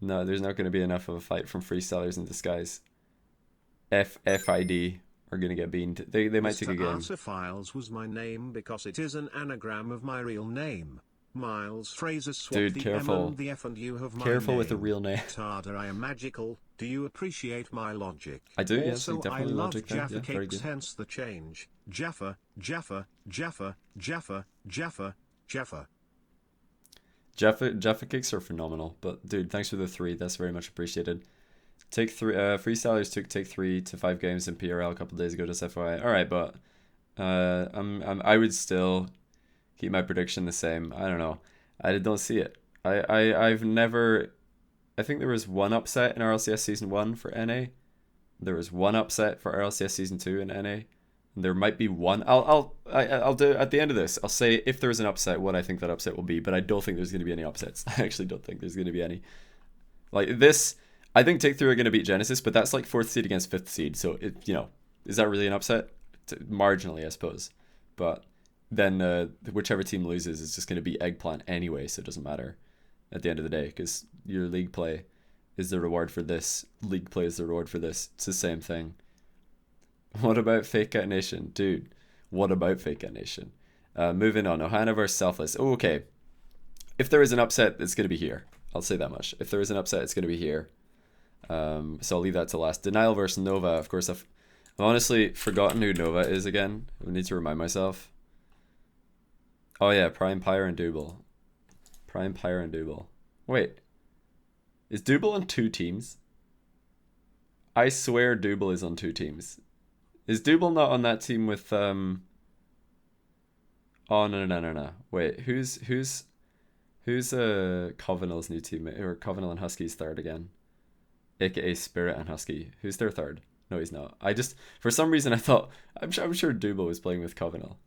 No, there's not going to be enough of a fight from Freestylers in Disguise. FID are going to get beamed. They might take a game. Mr. Files was my name because it is an anagram of my real name. Miles Fraser swapped Dude, the careful. M and the F and you have my careful name. With the real name. Tarder, I am magical. Do you appreciate my logic? I do, also, yes. Definitely I love logic Jaffa there. Yeah, cakes, hence the change. Jaffa, Jaffa, Jaffa, Jaffa, Jaffa, Jaffa. Jaffa cakes are phenomenal. But dude, thanks for the 3. That's very much appreciated. Take 3. Freestylers took Take 3 to 5 games in PRL a couple days ago. Just FYI. All right, but I would still keep my prediction the same. I don't know. I don't see it. I've never I think there was one upset in RLCS Season 1 for NA. There was one upset for RLCS Season 2 in NA. There might be one. I'll do at the end of this. I'll say if there's an upset, what I think that upset will be. But I don't think there's going to be any upsets. I actually don't think there's going to be any. Like this, I think Take 3 are going to beat Genesis, but that's like 4th seed against 5th seed. So is that really an upset? Marginally, I suppose. But then whichever team loses is just going to be Eggplant anyway, so it doesn't matter at the end of the day because your league play is the reward for this. League play is the reward for this. It's the same thing. What about Fake Out Nation? Dude, what about Fake Out Nation? Moving on. Ohana versus Selfless. Oh, okay. If there is an upset, it's going to be here. I'll say that much. If there is an upset, it's going to be here. So I'll leave that to last. Denial versus Nova. Of course, I've honestly forgotten who Nova is again. I need to remind myself. Oh, yeah. Prime Pyre and Double. Prime Pyre and Double. Wait. Is Double on 2 teams? I swear Double is on 2 teams. Is Double not on that team with Oh no. Wait, who's Covenal's new teammate, or Covenal and Husky's third again? AKA Spirit and Husky. Who's their third? No, he's not. I just for some reason I thought I'm sure Double was playing with Covenal.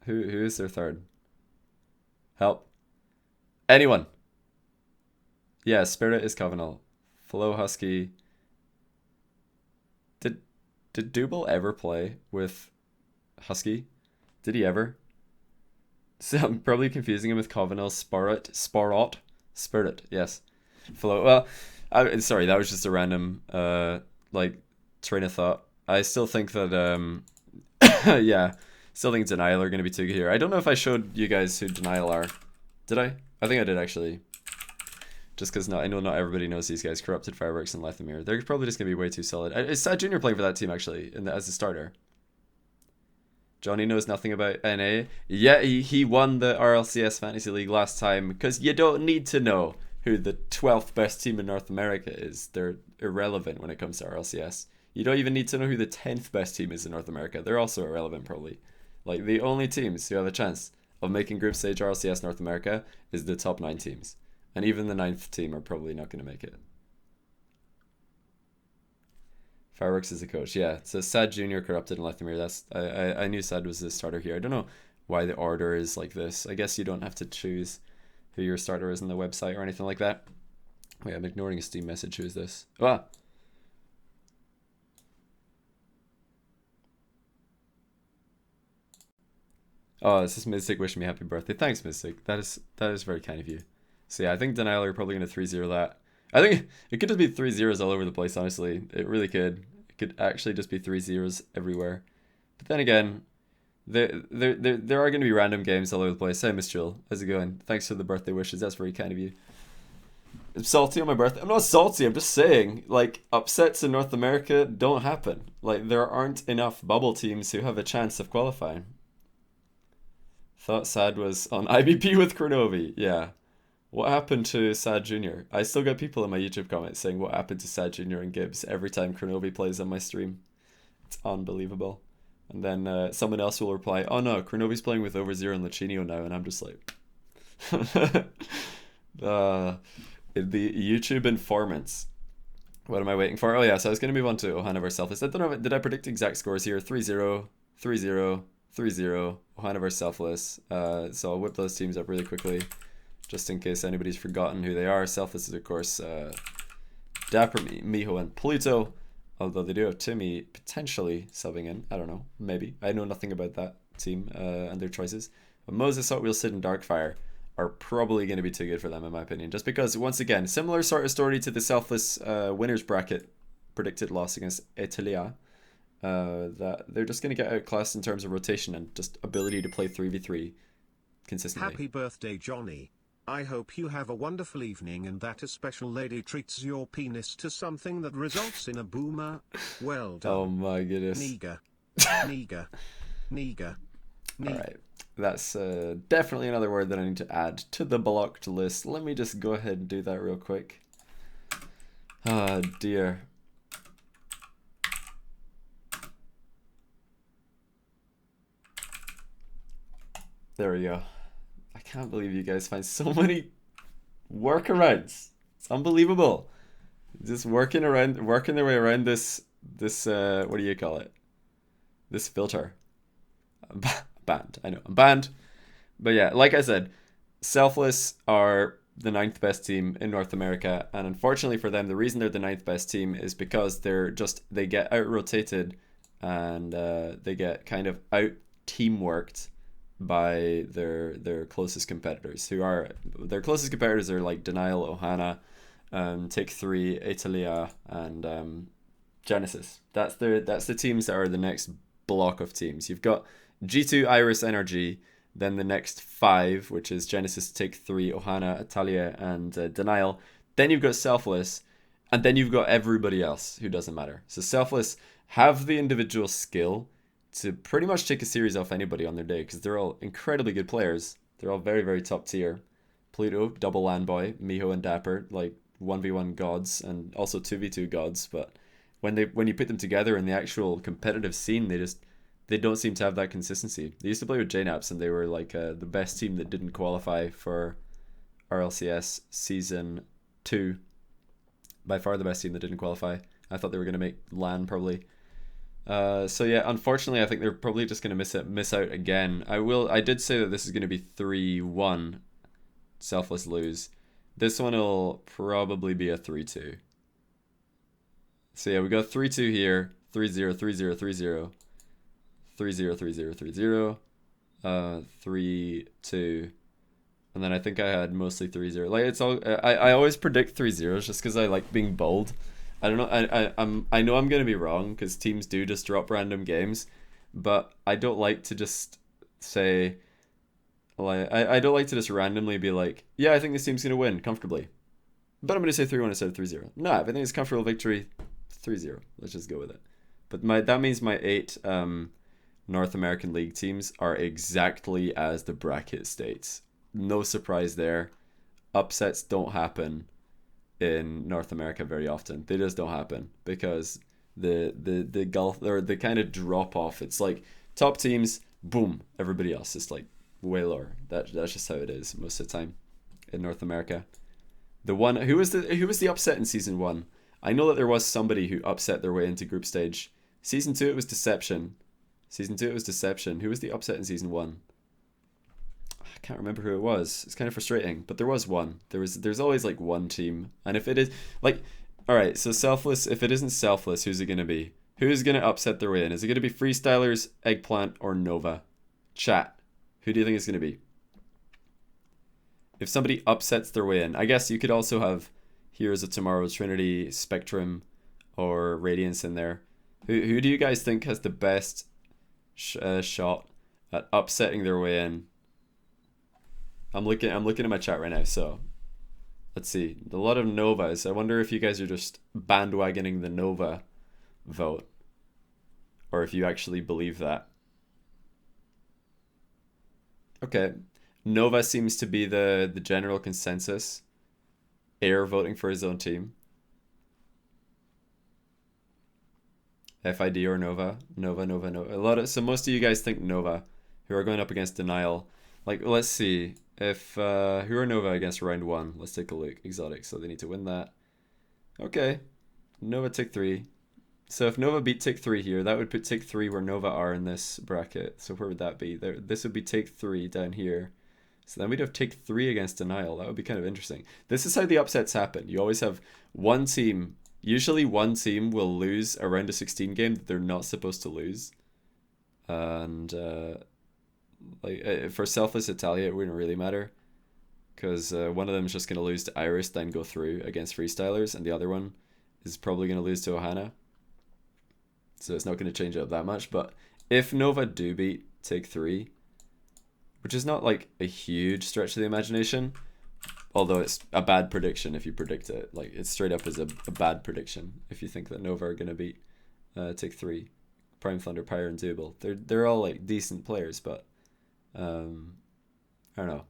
Who is their third? Help. Anyone. Yeah, Spirit is Covenal. Flow Husky. Did Double ever play with Husky? Did he ever? So I'm probably confusing him with Covenal, Spirit, yes. Flow. Well, sorry, that was just a random train of thought. I still think that yeah, still think Denial are going to be 2 here. I don't know if I showed you guys who Denial are. Did I? I think I did actually. Just because I know not everybody knows these guys. Corrupted Fireworks and Lethemir. They're probably just going to be way too solid. Is Sad Junior playing for that team actually as a starter? Johnny knows nothing about NA. Yeah, he won the RLCS Fantasy League last time because you don't need to know who the 12th best team in North America is. They're irrelevant when it comes to RLCS. You don't even need to know who the 10th best team is in North America. They're also irrelevant probably. Like the only teams who have a chance of making group stage RLCS North America is the top 9 teams. And even the 9th team are probably not going to make it. Fireworks is the coach. Yeah, so Sad Junior, Corrupted, and Lethemir. That's I knew Sad was the starter here. I don't know why the order is like this. I guess you don't have to choose who your starter is on the website or anything like that. Wait, I'm ignoring a Steam message. Who is this? Ah! Oh, this is Mystic wishing me happy birthday. Thanks, Mystic. That is very kind of you. So yeah, I think Denial are probably going to 3-0 that. I think it could just be 3-0s all over the place, honestly. It really could. It could actually just be 3-0s everywhere. But then again, there are going to be random games all over the place. Hey, Miss Jewel, how's it going? Thanks for the birthday wishes. That's very kind of you. I'm salty on my birthday. I'm not salty. I'm just saying, like, upsets in North America don't happen. Like, there aren't enough bubble teams who have a chance of qualifying. Thought Sad was on IBP with Kronovi. Yeah. What happened to Sad Junior? I still get people in my YouTube comments saying what happened to Sad Junior and Gibbs every time Kronovi plays on my stream. It's unbelievable. And then someone else will reply, oh no, Kronovi's playing with Overzero and Lachinio now, and I'm just like... the YouTube informants. What am I waiting for? Oh yeah, so I was going to move on to Ohana versus Selfless. I don't know, did I predict exact scores here? 3-0, 3-0, 3-0, Ohana versus Selfless. So I'll whip those teams up really quickly, just in case anybody's forgotten who they are. Selfless is, of course, Dapper, Miho, and Polito. Although they do have Timmy potentially subbing in. I don't know. Maybe. I know nothing about that team and their choices. But Moses, Hot Wheel, Sid, and Darkfire are probably going to be too good for them, in my opinion. Just because, once again, similar sort of story to the Selfless winners bracket predicted loss against Italia. That they're just going to get outclassed in terms of rotation and just ability to play 3v3 consistently. Happy birthday, Johnny. I hope you have a wonderful evening and that a special lady treats your penis to something that results in a boomer. Well done. Oh my goodness. Niga. Niga. Niga. Alright. That's definitely another word that I need to add to the blocked list. Let me just go ahead and do that real quick. Ah, dear. There we go. I can't believe you guys find so many Workarounds. It's unbelievable. Just working their way around this what do you call it? This filter. Banned. I know. I'm banned. But yeah, like I said, Selfless are the ninth best team in North America, and unfortunately for them, the reason they're the ninth best team is because they get out rotated and they get kind of out teamworked by their closest competitors. Their closest competitors are like Denial, Ohana, Take Three, Italia, and Genesis. That's the teams that are the next block of teams. You've got G2, Iris, NRG, then the next five, which is Genesis, Take Three, Ohana, Italia, and Denial. Then you've got Selfless, and then you've got everybody else who doesn't matter. So Selfless have the individual skill to pretty much take a series off anybody on their day because they're all incredibly good players. They're all very, very top tier. Pluto, double land boy, Miho and Dapper, like 1v1 gods and also 2v2 gods, but when you put them together in the actual competitive scene, they don't seem to have that consistency. They used to play with JNAPs and they were like the best team that didn't qualify for RLCS season 2. By far the best team that didn't qualify. I thought they were going to make LAN probably. So yeah, unfortunately, I think they're probably just going to miss out again. I did say that this is going to be 3-1. Selfless lose. This one will probably be a 3-2. So yeah, we got 3-2 here. 3-0, 3-0, 3-0. 3-0, 3-0, 3-0. 3-2. And then I think I had mostly 3-0. Like it's all I always predict 3-0s just because I like being bold. I don't know. I know I'm gonna be wrong because teams do just drop random games, but I don't like to just say. Like I don't like to just randomly be like, yeah, I think this team's gonna win comfortably, but I'm gonna say 3-1 instead of 3-0. No, if I think it's comfortable victory, 3-0. Let's just go with it. But that means my 8 North American League teams are exactly as the bracket states. No surprise there. Upsets don't happen in North America very often. They just don't happen because the gulf or the kind of drop off. It's like top teams, boom, everybody else is like way lower. That's just how it is most of the time in North America. The one who was the upset in season 1? I know that there was somebody who upset their way into group stage. Season 2 it was Deception. Who was the upset in season 1? I can't remember who it was. It's kind of frustrating, but there was one. There's always like one team, and if it is like, all right, so Selfless. If it isn't Selfless, who's it gonna be? Who's gonna upset their way in? Is it gonna be Freestylers, Eggplant, or Nova? Chat. Who do you think it's gonna be? If somebody upsets their way in, I guess you could also have Heroes of Tomorrow, Trinity, Spectrum, or Radiance in there. Who do you guys think has the best shot at upsetting their way in? I'm looking at my chat right now, so let's see. A lot of Novas. I wonder if you guys are just bandwagoning the Nova vote, or if you actually believe that. Okay, Nova seems to be the general consensus. Air voting for his own team. FID or Nova. Nova. So most of you guys think Nova, who are going up against Denial. Like, let's see. If who are Nova against round 1? Let's take a look. Exotic, so they need to win that. Okay. Nova Tick 3. So if Nova beat Tick 3 here, that would put Tick 3 where Nova are in this bracket. So where would that be? This would be Tick 3 down here. So then we'd have Tick 3 against Denial. That would be kind of interesting. This is how the upsets happen. You always have one team. Usually one team will lose a round of 16 game that they're not supposed to lose. And like for Selfless Italia, it wouldn't really matter because one of them is just going to lose to Iris, then go through against Freestylers, and the other one is probably going to lose to Ohana. So it's not going to change it up that much. But if Nova do beat Take 3, which is not like a huge stretch of the imagination, although it's a bad prediction if you predict it. Like it's straight up as a bad prediction if you think that Nova are going to beat Take 3. Prime Thunder, Pyre, and Double. They're all like decent players, but I don't know.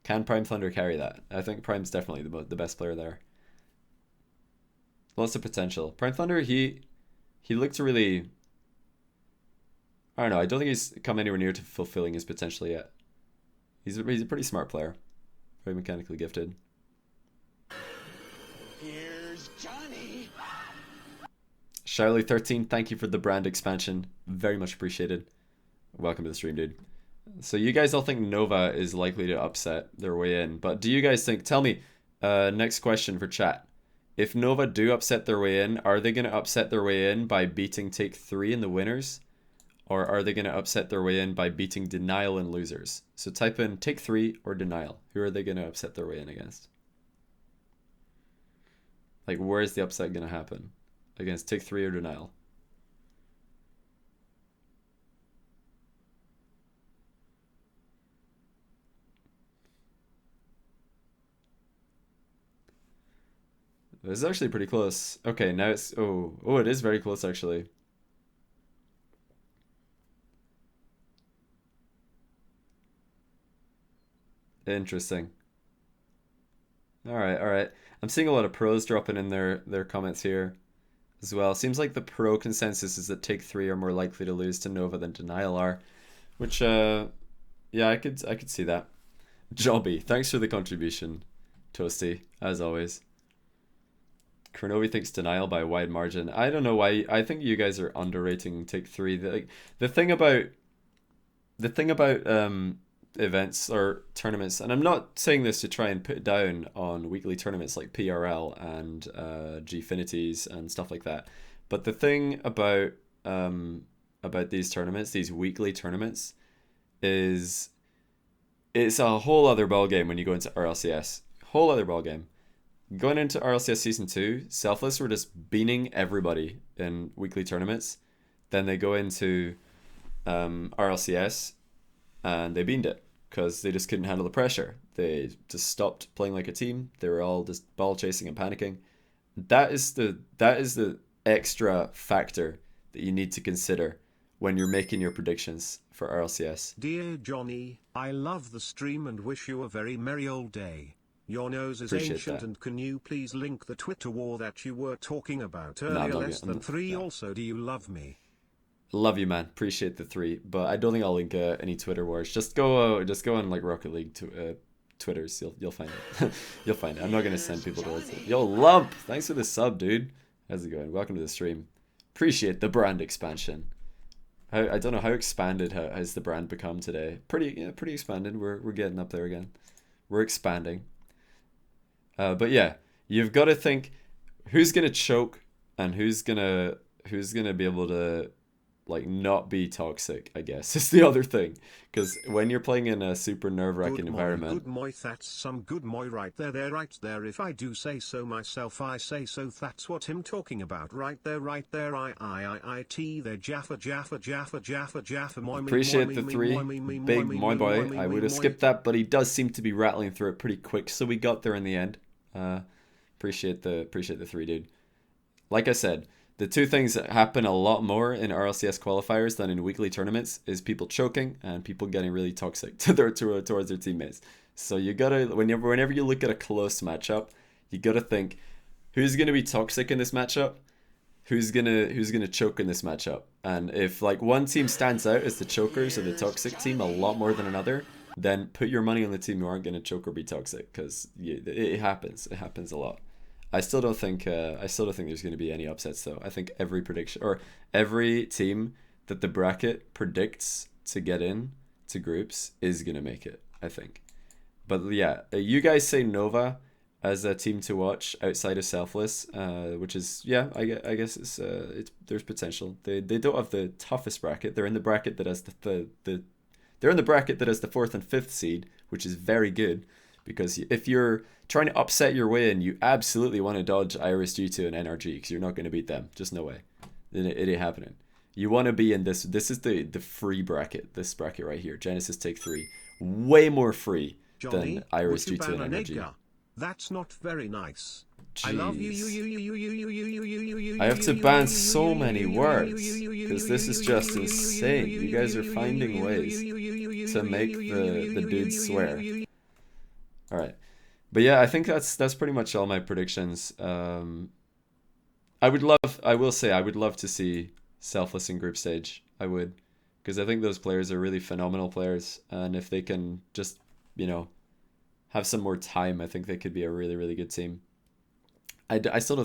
Can Prime Thunder carry that? I think Prime's definitely the best player there. Lots of potential. Prime Thunder, he looked really. I don't know. I don't think he's come anywhere near to fulfilling his potential yet. He's a pretty smart player, very mechanically gifted. Charlie13, thank you for the brand expansion. Very much appreciated. Welcome to the stream, dude. So you guys all think Nova is likely to upset their way in, but do you guys think, tell me, next question for chat. If Nova do upset their way in, are they going to upset their way in by beating Take 3 in the winners? Or are they going to upset their way in by beating Denial in losers? So type in Take 3 or Denial. Who are they going to upset their way in against? Like, where is the upset going to happen? Against Take 3 or Denial? This is actually pretty close. Okay, now it's... Oh, it is very close, actually. Interesting. Alright. I'm seeing a lot of pros dropping in their comments here as well. Seems like the pro consensus is that Take 3 are more likely to lose to Nova than Denial are. Which, yeah, I could see that. Jobby, thanks for the contribution, Toasty, as always. Kronovi thinks Denial by a wide margin. I don't know why. I think you guys are underrating Take 3. The thing about events or tournaments, and I'm not saying this to try and put down on weekly tournaments like PRL and Gfinities and stuff like that, but the thing about these tournaments, these weekly tournaments, is it's a whole other ballgame when you go into RLCS. Whole other ballgame. Going into RLCS Season 2, Selfless were just beaning everybody in weekly tournaments. Then they go into RLCS and they beamed it because they just couldn't handle the pressure. They just stopped playing like a team. They were all just ball chasing and panicking. That is the extra factor that you need to consider when you're making your predictions for RLCS. Dear Johnny, I love the stream and wish you a very merry old day. Your nose is Appreciate ancient, that. and can you please link the Twitter war that you were talking about earlier? Less than 3. No. Also, do you love me? Love you, man. Appreciate the 3, but I don't think I'll link any Twitter wars. Just go on like Rocket League Twitters. You'll find it. You'll find it. I'm not gonna send people towards it. Yo, Lump, thanks for the sub, dude. How's it going? Welcome to the stream. Appreciate the brand expansion. I don't know how expanded has the brand become today. Pretty expanded. We're getting up there again. We're expanding. But yeah, you've got to think who's gonna choke and who's gonna be able to like not be toxic, I guess, is the other thing. Because when you're playing in a super nerve-wracking environment... Good moy, that's some good moy right there. If I do say so myself, I say so. That's what him talking about right there. I-T there, Jaffa, moy. Appreciate the 3, big moy boy. I would have skipped that, but he does seem to be rattling through it pretty quick, so we got there in the end. Appreciate the 3, dude. Like I said, the two things that happen a lot more in RLCS qualifiers than in weekly tournaments is people choking and people getting really toxic towards their teammates. So you gotta, whenever you look at a close matchup, you gotta think who's gonna be toxic in this matchup, who's gonna choke in this matchup, and if like one team stands out as the chokers or the toxic team a lot more than another, then put your money on the team who aren't gonna choke or be toxic, because it happens. It happens a lot. I still don't think there's going to be any upsets though. I think every prediction or every team that the bracket predicts to get in to groups is going to make it, I think. But yeah, you guys say Nova as a team to watch outside of Selfless, which is, yeah, I guess it's there's potential. They don't have the toughest bracket. They're in the bracket that has they're in the bracket that has the 4th and 5th seed, which is very good. Because if you're trying to upset your way in, you absolutely want to dodge Iris G2 and NRG, because you're not going to beat them. Just no way. It ain't happening. You want to be in this. This is the free bracket. This bracket right here. Genesis Take 3. Way more free Johnny, than Iris would you G2 ban and an NRG. Edgar? That's not very nice. Jeez. I love you. I have to ban so many words because this is just insane. You guys are finding ways to make the dudes swear. All right, but yeah, I think that's pretty much all my predictions. I will say I would love to see Selfless in group stage. I would, because I think those players are really phenomenal players, and if they can just have some more time, I think they could be a really, really good team. I still don't